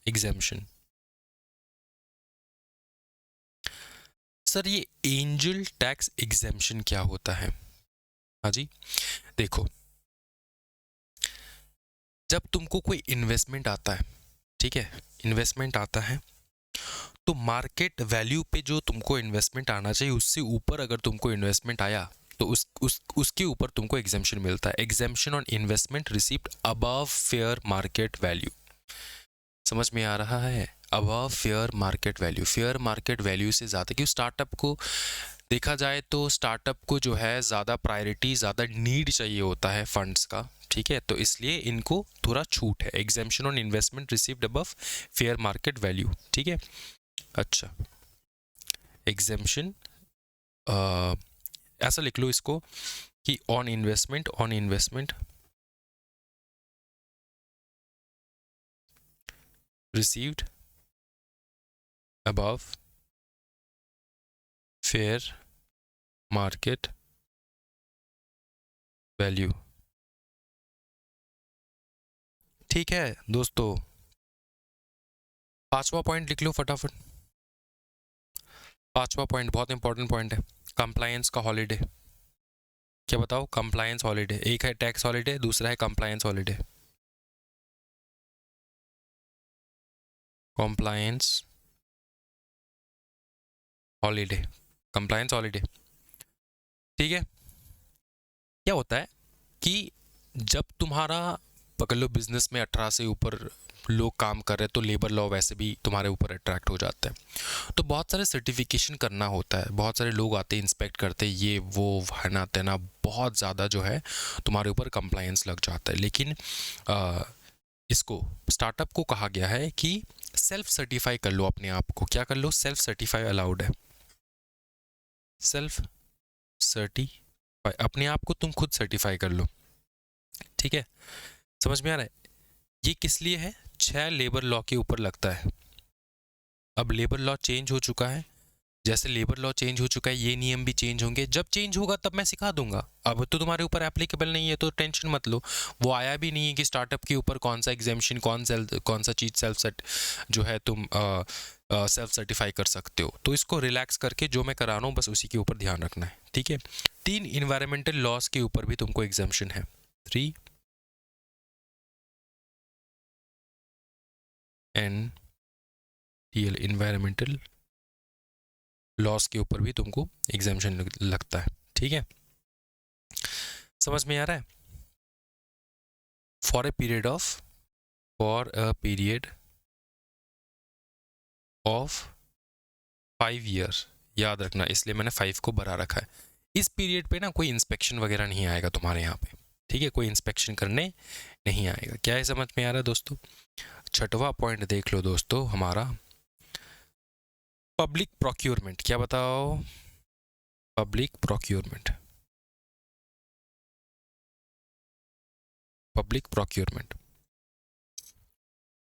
exemption. सर ये एंजल टैक्स एग्जेम्पशन क्या होता है? हाँ जी, देखो, जब तुमको कोई इन्वेस्टमेंट आता है, ठीक है, इन्वेस्टमेंट आता है, तो मार्केट वैल्यू पे जो तुमको इन्वेस्टमेंट आना चाहिए उससे ऊपर अगर तुमको इन्वेस्टमेंट आया तो उसके ऊपर तुमको एग्जेम्पशन मिलता है, exemption on investment received above fair market value. समझ में आ रहा है? Above fair market value, fair market value से ज़्यादा, क्योंकि स्टार्टअप को देखा जाए तो स्टार्टअप को जो है ज़्यादा प्रायोरिटी, ज़्यादा नीड चाहिए होता है फंड्स का, ठीक है, तो इसलिए इनको थोड़ा छूट है। Exemption on investment received above fair market value, ठीक है। अच्छा, एग्जेम्पशन ऐसा लिख लो इसको कि on investment received above fair market value. ठीक है दोस्तों, पांचवा पॉइंट लिख लो फटाफट। पांचवा पॉइंट बहुत इंपॉर्टेंट पॉइंट है, कंप्लायंस का हॉलीडे। क्या बताओ? Compliance holiday. एक है टैक्स हॉलीडे, दूसरा है compliance holiday. Compliance holiday, compliance holiday, ठीक है। क्या होता है कि जब तुम्हारा पकड़ लो बिजनेस में 18 से ऊपर लोग काम कर रहे हैं तो लेबर लॉ वैसे भी तुम्हारे ऊपर अट्रैक्ट हो जाता है। तो बहुत सारे सर्टिफिकेशन करना होता है, बहुत सारे लोग आते हैं, इंस्पेक्ट करते हैं, ये वो हना तेना, बहुत ज़्यादा जो है तुम्हारे ऊपर कंप्लायंस लग जाता है। लेकिन इसको स्टार्टअप को कहा गया है कि सेल्फ सर्टिफाई कर लो अपने आप को। क्या कर लो? सेल्फ सर्टिफाई अलाउड है। सेल्फ सर्टिफाई, अपने आप को तुम खुद सर्टिफाई कर लो, ठीक है। समझ में आ रहा है? ये किस लिए है? 6 लेबर लॉ के ऊपर लगता है। अब लेबर लॉ चेंज हो चुका है, जैसे लेबर लॉ चेंज हो चुका है ये नियम भी चेंज होंगे। जब चेंज होगा तब मैं सिखा दूंगा, अब तो तुम्हारे ऊपर एप्लीकेबल नहीं है तो टेंशन मत लो। वो आया भी नहीं है कि स्टार्टअप के ऊपर कौन सा एग्जामिशन, कौन सा चीज़ जो है तुम सेल्फ सर्टिफाई कर सकते हो। तो इसको रिलैक्स करके जो मैं करा रहा हूँ बस उसी के ऊपर ध्यान रखना है, ठीक है। 3 इन्वायरमेंटल लॉज के ऊपर भी तुमको एग्जामिशन है। 3 इन्वायरमेंटल लॉस के ऊपर भी तुमको एग्जामिशन लगता है, ठीक है। समझ में आ रहा है? For a period of 5 years, याद रखना, इसलिए मैंने 5 को भरा रखा है। इस पीरियड पे ना कोई इंस्पेक्शन वगैरह नहीं आएगा तुम्हारे यहाँ पे, ठीक है। कोई इंस्पेक्शन करने नहीं आएगा। क्या है, समझ में आ रहा है दोस्तों? छठवां पॉइंट देख लो दोस्तों हमारा, पब्लिक प्रोक्योरमेंट। क्या बताओ? Public procurement. पब्लिक प्रोक्योरमेंट,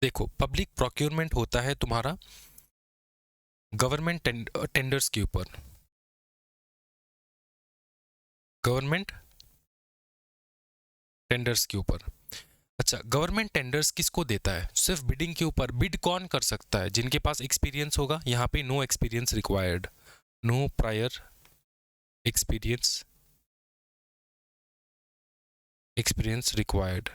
देखो पब्लिक प्रोक्योरमेंट होता है तुम्हारा गवर्नमेंट टेंडर्स के ऊपर। गवर्नमेंट टेंडर्स के ऊपर। अच्छा, गवर्नमेंट टेंडर्स किसको देता है? सिर्फ बिडिंग के ऊपर। बिड कौन कर सकता है? जिनके पास एक्सपीरियंस होगा। यहाँ पे no experience required, no prior experience required,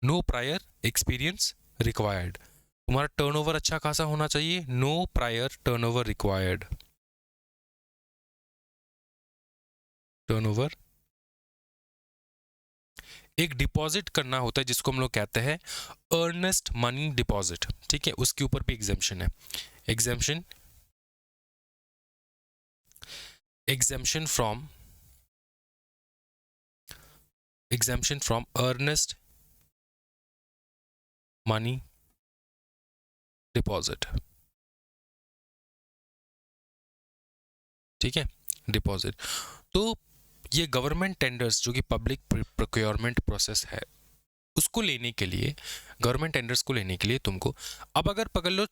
no prior experience required. तुम्हारा टर्नओवर अच्छा खासा होना चाहिए, no prior turnover required. Turnover, एक डिपॉजिट करना होता है जिसको हम लोग कहते हैं अर्नेस्ट मनी डिपॉजिट, ठीक है। उसके ऊपर भी एग्जाम्पशन है। Exemption from earnest money deposit, ठीक है। डिपॉजिट, तो ये गवर्नमेंट टेंडर्स जो कि पब्लिक प्रोक्योरमेंट प्रोसेस है उसको लेने के लिए, गवर्नमेंट टेंडर्स को लेने के लिए तुमको, अब अगर पकड़ लो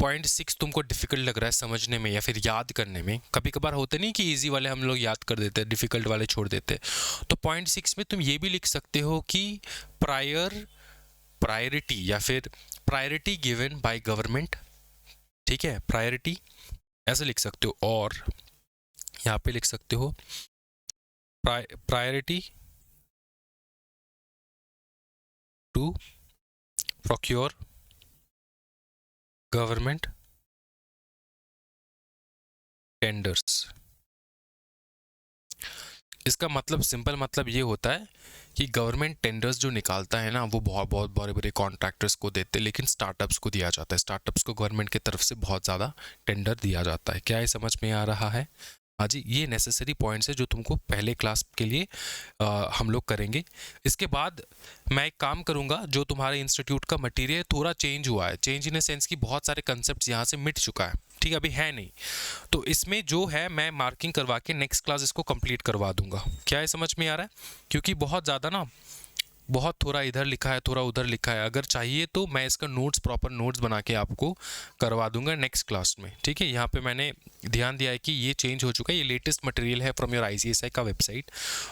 0.6 तुमको डिफिकल्ट लग रहा है समझने में या फिर याद करने में, कभी कभार होते नहीं कि इजी वाले हम लोग याद कर देते हैं, डिफिकल्ट वाले छोड़ देते हैं, तो 0.6 में तुम ये भी लिख सकते हो कि प्रायोरिटी या फिर प्रायोरिटी गिवन बाय गवर्नमेंट, ठीक है। प्रायोरिटी ऐसे लिख सकते हो, और यहाँ पे लिख सकते हो priority to procure government tenders. इसका मतलब, सिंपल मतलब ये होता है कि गवर्नमेंट टेंडर्स जो निकालता है ना वो बहुत बहुत बड़े बड़े कॉन्ट्रैक्टर्स को देते हैं, लेकिन स्टार्टअप्स को दिया जाता है। स्टार्टअप्स को गवर्नमेंट की तरफ से बहुत ज़्यादा टेंडर दिया जाता है। क्या ये समझ में आ रहा है? हाँ जी, ये नेसेसरी पॉइंट्स है जो तुमको पहले क्लास के लिए हम लोग करेंगे। इसके बाद मैं एक काम करूँगा, जो तुम्हारे इंस्टीट्यूट का मटेरियल थोड़ा चेंज हुआ है, चेंज इन द सेंस कि बहुत सारे कंसेप्ट यहाँ से मिट चुका है, ठीक है, अभी है नहीं, तो इसमें जो है मैं मार्किंग करवा के नेक्स्ट क्लास इसको कंप्लीट करवा दूंगा। क्या ये समझ में आ रहा है? क्योंकि बहुत ज़्यादा ना, बहुत थोड़ा इधर लिखा है, थोड़ा उधर लिखा है, अगर चाहिए तो मैं इसका नोट्स, प्रॉपर नोट्स बना के आपको करवा दूंगा नेक्स्ट क्लास में, ठीक है। यहाँ पे मैंने ध्यान दिया है कि ये चेंज हो चुका है, ये लेटेस्ट मटेरियल है फ्रॉम योर ICSI का वेबसाइट,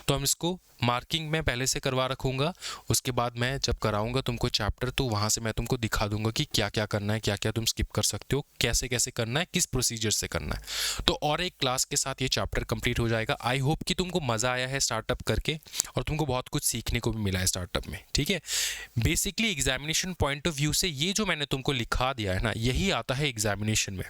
तो हम इसको मार्किंग में पहले से करवा रखूँगा। उसके बाद मैं जब कराऊँगा तुमको चैप्टर, तो वहाँ से मैं तुमको दिखा दूंगा कि क्या क्या करना है, क्या क्या तुम स्किप कर सकते हो, कैसे कैसे करना है, किस प्रोसीजर से करना है। तो और एक क्लास के साथ ये चैप्टर कंप्लीट हो जाएगा। आई होप कि तुमको मज़ा आया है स्टार्टअप करके और तुमको बहुत कुछ सीखने को भी मिला है स्टार्टअप में, ठीक है। Basically examination point of view से ये जो मैंने तुमको लिखा दिया है ना, यही आता है एग्जामिनेशन में।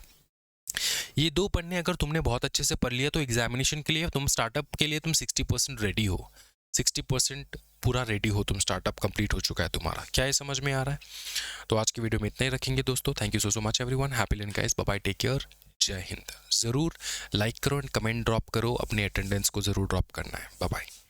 ये 2 पन्ने अगर तुमने बहुत अच्छे से पढ़ लिया तो एग्जामिनेशन के लिए, तुम स्टार्टअप के लिए तुम 60% रेडी हो, 60% पूरा रेडी हो, तुम स्टार्टअप कंप्लीट हो चुका है तुम्हारा। क्या ये समझ में आ रहा है? तो आज की वीडियो में इतना ही रखेंगे दोस्तों। Thank you so much everyone, happy learning guys, bye bye, take care, जय हिंद। ज़रूर लाइक करो एंड कमेंट ड्रॉप करो, अपनी अटेंडेंस को ज़रूर ड्रॉप करना है। Bye bye.